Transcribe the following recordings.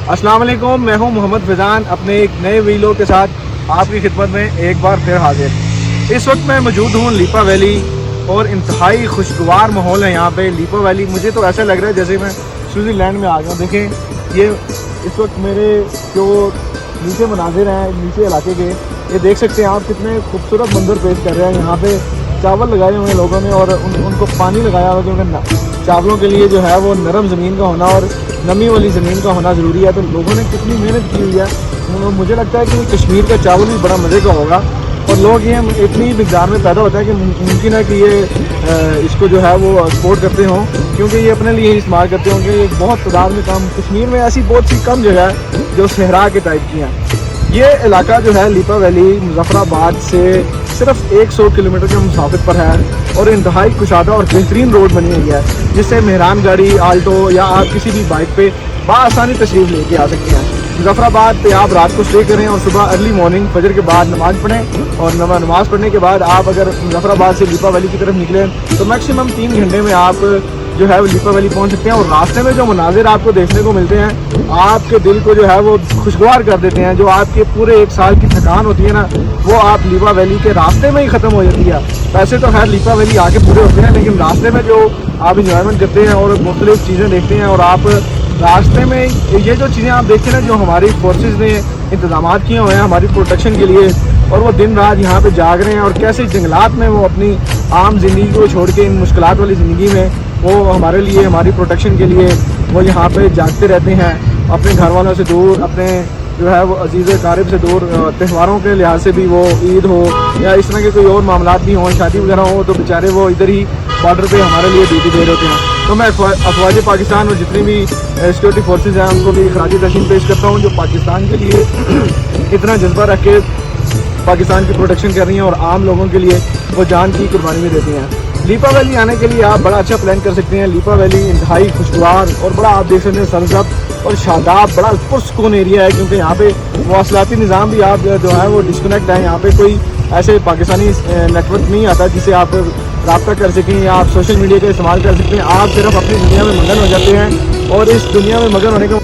अस्सलाम वालेकुम, मैं हूं मोहम्मद फैज़ान अपने एक नए वीडियो के साथ आपकी खिदमत में एक बार फिर हाजिर। इस वक्त मैं मौजूद हूं लीपा वैली और इंतहाई खुशगवार माहौल है यहाँ पे। लीपा वैली मुझे तो ऐसा लग रहा है जैसे मैं स्विट्ज़रलैंड में आ गया। देखें ये इस वक्त मेरे जो नीचे मनाजिर हैं नीचे इलाके के, ये देख सकते हैं आप कितने खूबसूरत मंजर पेश कर रहे हैं। यहाँ पे चावल लगाए हुए हैं लोगों ने और उनको पानी लगाया हुआ क्योंकि चावलों के लिए जो है वो नरम ज़मीन का होना और नमी वाली ज़मीन का होना ज़रूरी है। तो लोगों ने कितनी मेहनत की हुई है। मुझे लगता है कि कश्मीर का चावल भी बड़ा मज़े का होगा और लोग ये इतनी मिक़दार में पैदा होता है कि मुमकिन है कि ये इसको जो है वो एक्सपोर्ट करते हों, क्योंकि ये अपने लिए ही इस्तेमाल करते होंगे। ये बहुत तादाद में काम कश्मीर में ऐसी बहुत सी कम जगह है जो सहरा के टाइप की हैं। ये इलाका जो है लीपा वैली मुजफ्फराबाद से सिर्फ 100 किलोमीटर के मुसाफिर पर है और इंतहाई कुशादा और बेहतरीन रोड बनी हुई है, जिससे मेहरान गाड़ी, आल्टो या आप किसी भी बाइक पे बआसानी तशरीफ़ लेके आ सकते हैं। मुजफ्फराबाद पे आप रात को स्टे करें और सुबह अर्ली मॉर्निंग फजर के बाद नमाज़ पढ़ें और नमाज़ पढ़ने के बाद आप अगर मुजफ्फराबाद से लीपा वैली की तरफ निकलें तो मैक्सिमम 3 घंटे में आप जो है वो लीपा वैली पहुंच सकते हैं। और रास्ते में जो मनाजिर आपको देखने को मिलते हैं आपके दिल को जो है वो खुशगवार कर देते हैं। जो आपके पूरे एक साल की थकान होती है ना, वो आप लीपा वैली के रास्ते में ही ख़त्म हो जाती है। वैसे तो खैर लीपा वैली आगे पूरे होते हैं, लेकिन रास्ते में जो आप इंजॉयमेंट करते हैं और मुख्तलिफ चीज़ें देखते हैं और आप रास्ते में ये जो चीज़ें आप देखते हैं ना, जो हमारी फोर्सेस ने इंतजाम किए हुए हैं हमारी प्रोटेक्शन के लिए, और वो दिन रात यहाँ पे जाग रहे हैं और कैसे जंगलात में वो अपनी आम ज़िंदगी को छोड़ के इन मुश्किलात वाली ज़िंदगी में वो हमारे लिए, हमारी प्रोटेक्शन के लिए वो यहाँ पे जागते रहते हैं, अपने घर वालों से दूर, अपने जो है वो अजीज़ क़ारिब से दूर। त्योहारों के लिहाज से भी, वो ईद हो या इस तरह के कोई और मामला भी हों, शादी वगैरह हो, तो बेचारे वो इधर ही बॉर्डर पे हमारे लिए ड्यूटी दे रहे होते हैं। तो मैं अफवाज पाकिस्तान और जितनी भी सिक्योरिटी फोर्सेज हैं उनको भी खराजी तहसीन पेश करता हूँ, जो पाकिस्तान के लिए इतना जज्बा रख के पाकिस्तान की प्रोटेक्शन कर रही हैं और आम लोगों के लिए वो जान की कुर्बानी भी देती हैं। लीपा वैली आने के लिए आप बड़ा अच्छा प्लान कर सकते हैं। लीपा वैली इंतहाई खुशगवार और बड़ा आप देख सकते हैं सरसब्ज़ और शादाब, बड़ा पुरसकून एरिया है, क्योंकि यहाँ पे मवासलाती निज़ाम भी आप जो है वो डिस्कनेक्ट है। यहाँ पे कोई ऐसे पाकिस्तानी नेटवर्क नहीं आता जिससे आप रब्ता कर सकें या आप सोशल मीडिया का इस्तेमाल कर सकते हैं। आप सिर्फ अपनी दुनिया में मगन हो जाते हैं और इस दुनिया में मगन होने का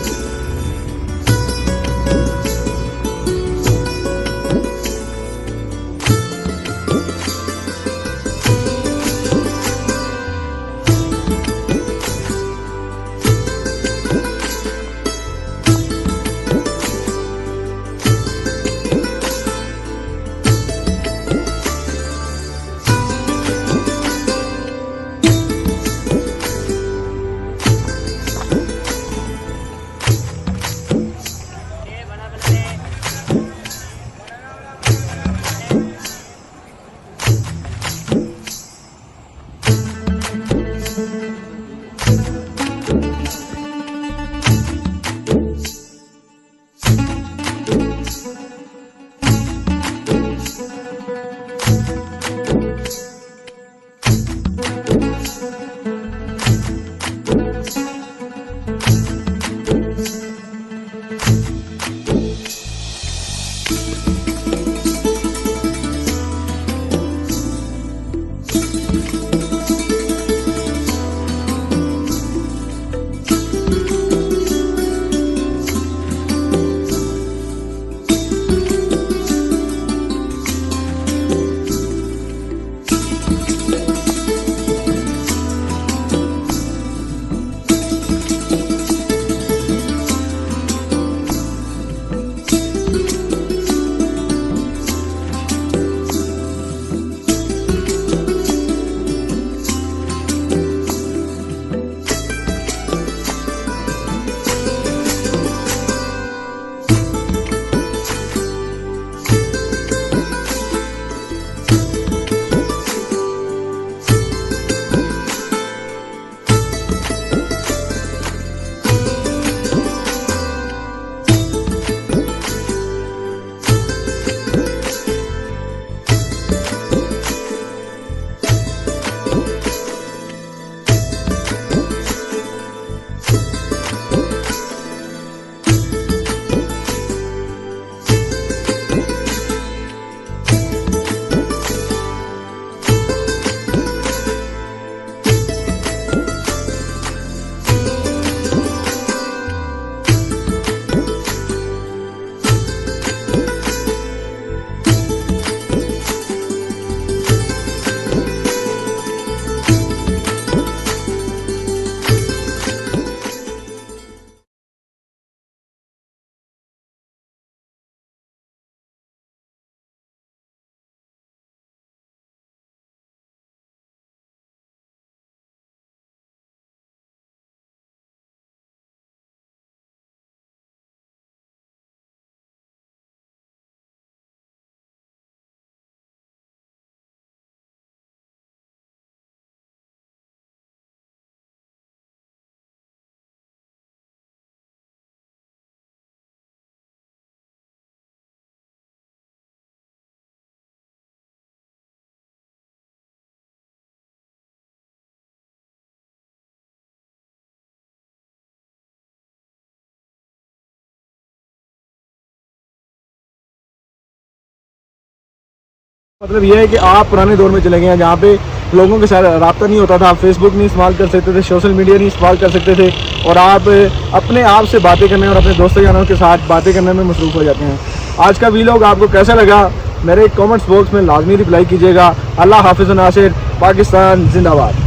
मतलब ये है कि आप पुराने दौर में चले गए हैं जहाँ पे लोगों के साथ रब्ता नहीं होता था, आप फेसबुक नहीं इस्तेमाल कर सकते थे, सोशल मीडिया नहीं इस्तेमाल कर सकते थे, और आप अपने आप से बातें करने और अपने दोस्तों जानों के साथ बातें करने में मसरूफ़ हो जाते हैं। आज का वीलॉग आपको कैसा लगा मेरे कमेंट्स बॉक्स में लाजमी रिप्लाई कीजिएगा। अल्लाह हाफिज़ नासिर, पाकिस्तान जिंदाबाद।